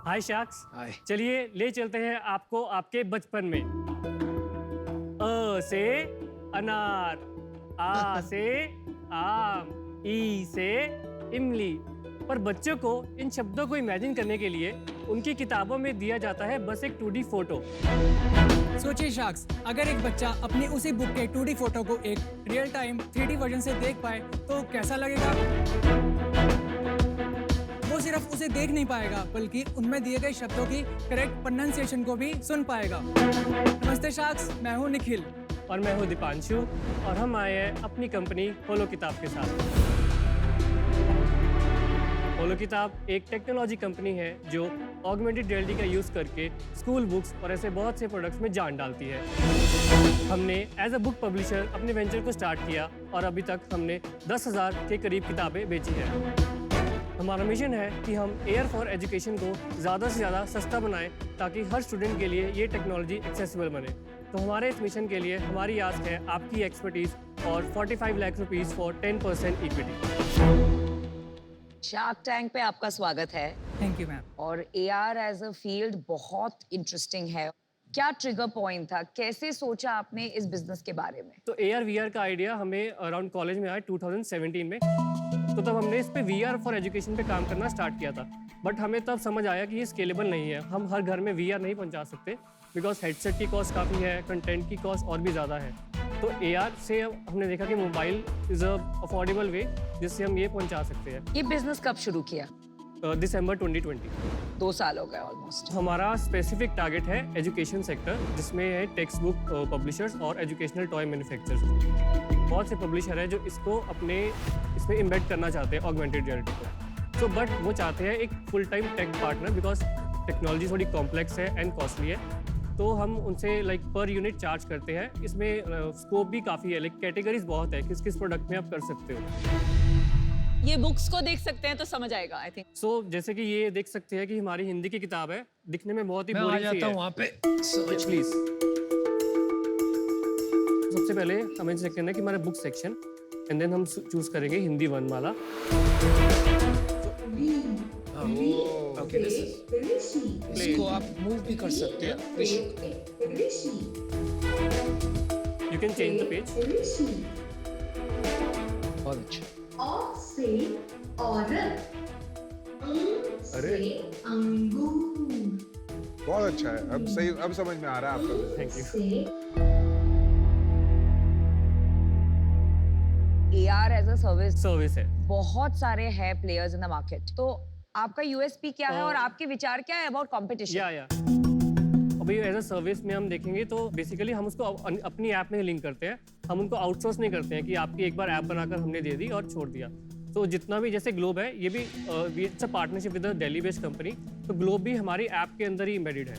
हाय शख्स, हाय। चलिए ले चलते हैं आपको आपके बचपन में। अ से अनार, आ से आम, ई से इमली। पर बच्चों को इन शब्दों को इमेजिन करने के लिए उनकी किताबों में दिया जाता है बस एक 2D फोटो। सोचिए शख्स, अगर एक बच्चा अपनी उसी बुक के 2D फोटो को एक रियल टाइम 3D वर्जन से देख पाए तो कैसा लगेगा? वो सिर्फ उसे देख नहीं पाएगा बल्कि उनमें दिए गए शब्दों की करेक्ट प्रोनाउंसिएशन को भी सुन पाएगा। नमस्ते शख्स, मैं हूँ निखिल। और मैं हूँ दीपांशु और हम आए हैं अपनी कंपनी होलो किताब के साथ। होलो किताब एक टेक्नोलॉजी कंपनी है जो ऑगमेंटेड रियलिटी का यूज़ करके स्कूल बुक्स और ऐसे बहुत से प्रोडक्ट्स में जान डालती है। हमने एज अ बुक पब्लिशर अपने वेंचर को स्टार्ट किया और अभी तक हमने 10,000 के करीब किताबें बेची हैं। हमारा मिशन है कि हम एयर फॉर एजुकेशन को ज़्यादा से ज़्यादा सस्ता बनाएं ताकि हर स्टूडेंट के लिए ये टेक्नोलॉजी एक्सेसिबल बने। तो हमारे इस मिशन के लिए हमारी आस है आपकी एक्सपर्टीज़ और 45 lakh rupees for 10% equity. Shark tank पे आपका स्वागत है। Thank you ma'am. और एआर एज अ फील्ड बहुत इंटरेस्टिंग है। क्या ट्रिगर पॉइंट था, कैसे सोचा आपने इस बिजनेस के बारे में? तो AR VR का आइडिया हमें अराउंड कॉलेज में आया 2017 में। तो तब हमने इस पे VR फॉर एजुकेशन पे काम करना स्टार्ट किया था। बट हमें तब समझ आया कि ये स्केलेबल नहीं है, हम हर घर में VR नहीं पहुंचा सकते बिकॉज हेडसेट की कॉस्ट काफ़ी है, कंटेंट की कॉस्ट और भी ज़्यादा है। तो AR से हमने देखा कि मोबाइल इज़ अ अफोर्डेबल वे जिससे हम ये पहुंचा सकते हैं। ये बिजनेस कब शुरू किया? दिसंबर 2020। 2 साल हो गए ऑलमोस्ट। हमारा स्पेसिफिक टारगेट है एजुकेशन सेक्टर, जिसमें है टेक्स्ट बुक पब्लिशर्स और एजुकेशनल टॉय मैन्युफैक्चरर्स। बहुत से पब्लिशर हैं जो इसको अपने इसमें इम्बेड करना चाहते हैं ऑगमेंटेड रियलिटी को। तो बट वो चाहते हैं एक full time tech partner because technology थोड़ी कॉम्प्लेक्स है एंड कॉस्टली है। तो हम उनसे लाइक पर यूनिट चार्ज करते हैं। इसमें स्कोप भी काफ़ी है, लाइक कैटेगरीज बहुत है, किस किस प्रोडक्ट में आप कर सकते हो। ये बुक्स को देख सकते हैं तो समझ आएगा आई थिंक। सो जैसे कि ये देख सकते हैं कि हमारी हिंदी की किताब है, दिखने में बहुत ही मैं आ बोरिंग सी जाता है। हूँ वहाँ पे। प्लीज सबसे पहले हमें चेक करना है कि हमारा बुक सेक्शन एंड देन हम चूज करेंगे हिंदी वर्णमाला। ओके, इसको आप मूव भी कर सकते हैं। You can change the page. बहुत अच्छा। औ से औरत, अरे अंगूर, बहुत अच्छा है। अब सही, अब समझ में आ रहा है आपका। Thank you. Say AR as a service service है। बहुत सारे हैं प्लेयर्स इन द मार्केट। तो आपका यूएसपी क्या है और आपके विचार क्या है अबाउट कंपटीशन? या अभी एज अ सर्विस में हम देखेंगे तो बेसिकली हम उसको अपनी ऐप में लिंक करते हैं। हम उनको आउटसोर्स नहीं करते हैं कि आपकी एक बार ऐप बनाकर हमने दे दी और छोड़ दिया। तो जितना भी जैसे ग्लोब है, ये भी it's a partnership with a Delhi based company. तो ग्लोब भी हमारी ऐप के अंदर ही एम्बेडेड है।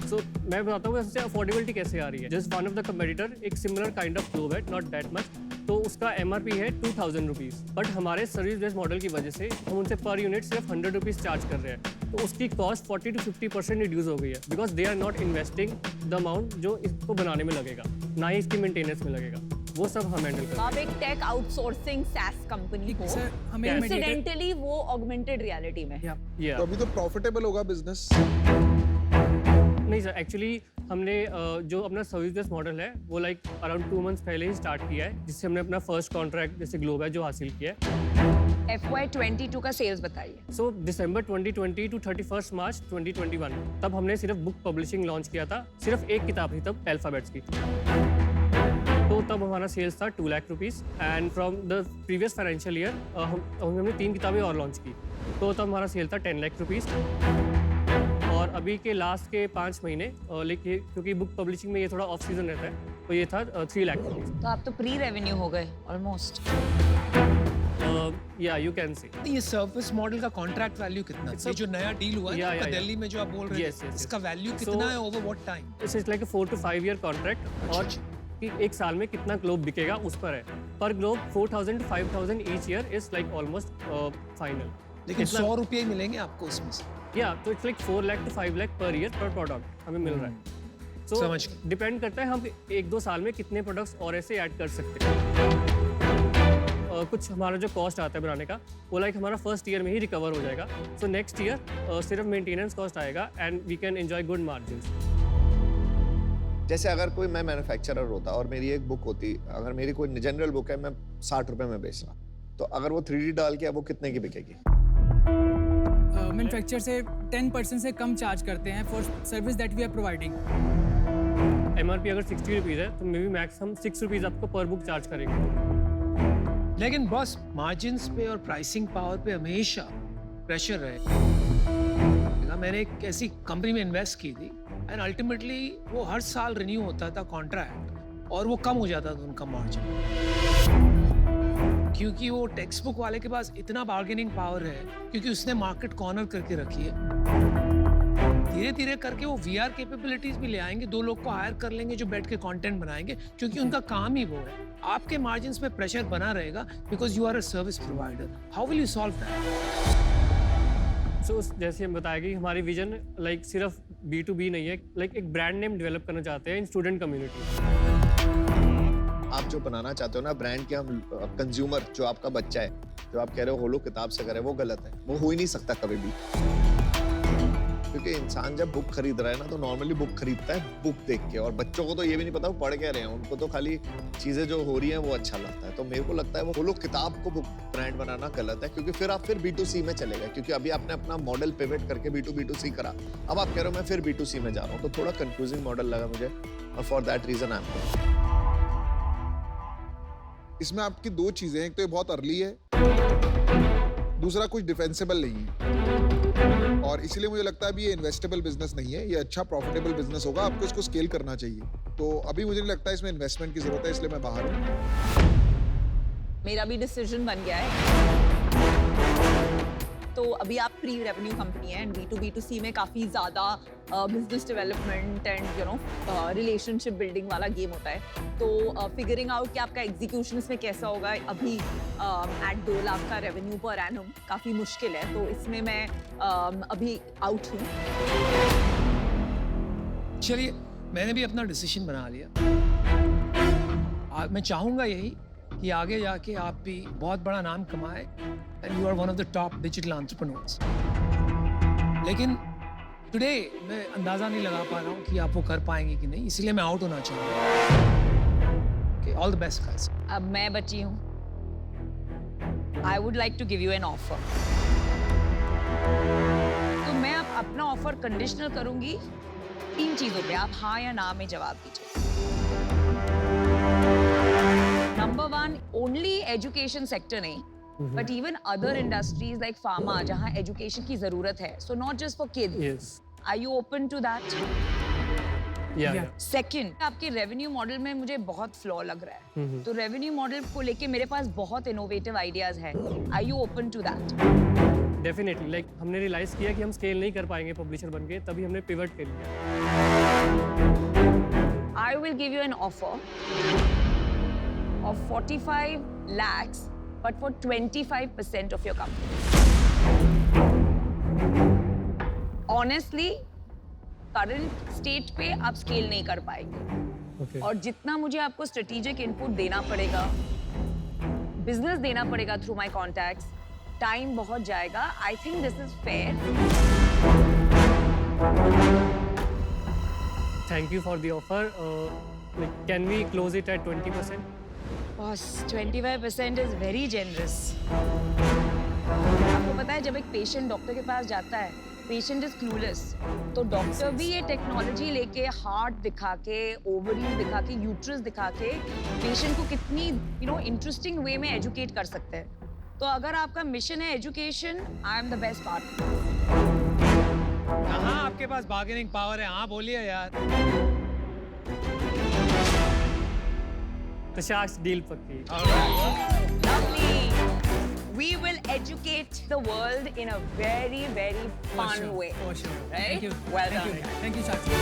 सो मैं बताता हूँ इससे अफोर्डेबिलिटी कैसे आ रही है। Just one of the competitor एक सिमिलर काइंड ऑफ ग्लोब है, नॉट दैट मच। तो उसका MRP है 2000 रुपीज़। बट हमारे सर्विस बेस्ड मॉडल की वजह से हम उनसे पर यूनिट सिर्फ 100 रुपीज़ चार्ज कर रहे हैं। तो उसकी कॉस्ट 40 to 50% रिड्यूस हो गई है because they are not investing the amount जो इसको बनाने में लगेगा, ना ही इसकी मेंटेनेंस में लगेगा। वो सब हम हैंडल करते हैं। आप एक टेक आउटसोर्सिंग सैस कंपनी हो, सर, हमें इंसिडेंटली वो ऑगमेंटेड रियलिटी में। Yeah. तो अभी तो प्रॉफिटेबल होगा बिजनेस। नहीं सर, एक्चुअली हमने जो अपना सर्विस बेस्ड मॉडल है वो लाइक अराउंड 2 मंथ्स पहले ही स्टार्ट किया है, जिससे हमने अपना फर्स्ट कॉन्ट्रैक्ट जैसे ग्लोब है जो हासिल किया है। FY22 का सेल्स बताइए। सो दिसंबर 2020 टू 31 मार्च 2021 तब हमने सिर्फ बुक पब्लिशिंग लॉन्च किया था। सिर्फ एक किताब थी तब, अल्फाबेट्स की। तो तब हमारा सेल्स था 2 lakh rupees and from the previous financial year हमने 3 किताबें और लॉन्च की। तो तब हमारा सेल था 10 लाख रुपीज़। और अभी के लास्ट के 5 महीने लेकिन क्योंकि बुक पब्लिशिंग में ये थोड़ा ऑफ सीजन रहता है, तो ये था 3 लाख रुपीज़। तो आप तो प्री रेवेन्यू हो गए ऑलमोस्ट। या यू कैन से। ये सर्विस मॉडल का कॉन्ट्रैक्ट वैल्यू कितना है? ये जो नया डील हुआ है Yeah, ना, आपका yeah, दिल्ली में जो आप बोल रहे Yes, हैं, yes, इसका yes. वैल्यू So- कितना है over what time? It's like 4 to 5 year contract और कि एक साल में कितना ग्लोब बिकेगा उस पर है। पर globe 4000 to 5000 each year is like almost final. लेकिन 100 रुपये ही मिलेंगे आपको इसमें से। या तो it's like 4 lakh to 5 lakh per year पर प्रोडक्ट हमें मिल रहा है। सो समझ गया। डिपेंड करता है हम 1-2 साल में कितने प्रोडक्ट्स और ऐसे ऐड कर सकते हैं। कुछ हमारा जो कॉस्ट आता है बनाने का वो लाइक हमारा फर्स्ट ईयर में ही रिकवर हो जाएगा. सो नेक्स्ट ईयर सिर्फ मेंटेनेंस कॉस्ट आएगा and we can enjoy good margins. जैसे अगर कोई मैं मैन्युफैक्चरर होता और मेरी एक बुक होती, अगर मेरी कोई जनरल बुक है, मैं 60 रुपए में बेच रहा, तो अगर वो 3D डाल के वो कितने की बिकेगी? मैन्युफैक्चर से 10% से कम चार्ज करते हैं for service that we are providing. MRP अगर 60 रुपीज़ है तो मे बी मैक्स हम 6 रुपीज़ आपको पर बुक चार्ज करेंगे. लेकिन बॉस मार्जिन्स पे और प्राइसिंग पावर पे हमेशा प्रेशर रहेगा. मैंने एक ऐसी कंपनी में इन्वेस्ट की थी एंड अल्टीमेटली वो हर साल रिन्यू होता था कॉन्ट्रैक्ट और वो कम हो जाता था उनका मार्जिन, क्योंकि वो टेक्स्ट बुक वाले के पास इतना बार्गेनिंग पावर है क्योंकि उसने मार्केट कॉर्नर करके रखी है. धीरे धीरे करके वो VR कैपेबिलिटीज भी ले आएंगे, 2 लोग को हायर कर लेंगे जो बैठ के कंटेंट बनाएंगे, क्योंकि उनका काम ही वो है. आपके मार्जिन्स पे प्रेशर बना रहेगा because you are a service provider. How will you solve that? So जैसे हम बताया कि हमारी विजन लाइक सिर्फ B2B नहीं है, लाइक एक ब्रांड नेम डेवलप करना चाहते हैं इन स्टूडेंट कम्युनिटी. आप जो बनाना चाहते हो ना ब्रांड के, हम कंज्यूमर जो आपका बच्चा है, जो आप कह रहे हो होलो किताब से करे, वो गलत है. वो हो ही नहीं सकता कभी भी, क्योंकि इंसान जब बुक खरीद रहा है ना तो नॉर्मली बुक खरीदता है बुक देख के, और बच्चों को तो ये भी नहीं पता वो पढ़ क्या रहे हैं, उनको तो खाली चीजें जो हो रही हैं वो अच्छा लगता है. तो मेरे को लगता है वो लोग किताब को बुक ब्रांड बनाना गलत है, क्योंकि फिर आप B2C में चले गए, क्योंकि अभी आपने अपना मॉडल पिवट करके B2B2C करा, अब आप कह रहे हो मैं फिर B2C में जा रहा हूँ, तो थोड़ा कंफ्यूजिंग मॉडल लगा मुझे. For that reason I am. इसमें आपकी 2 चीजें हैं, एक तो ये बहुत अर्ली है, दूसरा कुछ डिफेंसिबल नहीं है, और इसीलिए मुझे लगता है अभी ये इन्वेस्टेबल बिजनेस नहीं है. ये अच्छा प्रॉफिटेबल बिजनेस होगा, आपको इसको स्केल करना चाहिए. तो अभी मुझे नहीं लगता है इसमें इन्वेस्टमेंट की जरूरत है, इसलिए मैं बाहर हूँ. मेरा भी डिसीजन बन गया है. तो अभी आप प्री रेवेन्यू कंपनी है एंड B2B2C में काफ़ी ज़्यादा business development and you know relationship building वाला गेम होता है. तो फिगरिंग आउट कि आपका एग्जीक्यूशन इसमें कैसा होगा अभी एट 2 लाख का रेवेन्यू पर एनम काफ़ी मुश्किल है. तो इसमें मैं अभी आउट हूँ. चलिए, मैंने भी अपना डिसीजन बना लिया. मैं चाहूँगा यही कि आगे जाके आप भी बहुत बड़ा नाम कमाए and you are one of the top digital entrepreneurs. लेकिन टुडे मैं अंदाज़ा नहीं लगा पा रहा हूँ कि आप वो कर पाएंगे कि नहीं, इसलिए मैं आउट होना चाहूँगा. All the best guys. अब मैं बची हूँ. I would like to give you an offer. तो मैं अब अपना ऑफर कंडीशनल करूंगी 3 चीजों पे. आप हाँ या ना में जवाब दीजिए. नंबर 1, ओनली एजुकेशन सेक्टर नहीं, but even other industries like pharma जहाँ एजुकेशन की जरूरत है. So not just for kids. Yes. Are you open to that? Yeah. Second, आपके रेवेन्यू मॉडल में मुझे बहुत फ्लॉ लग रहा है. तो रेवेन्यू मॉडल को लेके मेरे पास बहुत इनोवेटिव आइडियाज है. Are you open to that? Definitely. Like हमने रियलाइज किया कि हम स्केल नहीं कर पाएंगे पब्लिशर बन के, तभी हमने पिवट कर लिया. I will give you an offer of 45 lakhs, but for 25% of your company. Honestly, current state पे आप scale नहीं कर पाएंगे. Okay. और जितना मुझे आपको strategic input देना पड़ेगा, business देना पड़ेगा through my contacts, time बहुत जाएगा. I think this is fair. Thank you for the offer. Like, can we close it at 20%? Boss, 25% is very generous. आपको पता है जब एक पेशेंट डॉक्टर के पास जाता है, पेशेंट इज क्लूलेस, तो डॉक्टर भी ये टेक्नोलॉजी लेके हार्ट दिखा के, ओवरीज दिखा के, यूट्रस दिखा के पेशेंट को कितनी इंटरेस्टिंग वे में एजुकेट कर सकते हैं. तो अगर आपका मिशन है education, I am the best partner. कहाँ आपके पास बार्गेनिंग पावर है? हाँ बोलिए यार. तो शार्क्स डील पक्की. Lovely. We will educate the world in a very, very fun way. For sure. Right? Thank you. Well Thank done. you. Thank you, Sakshi.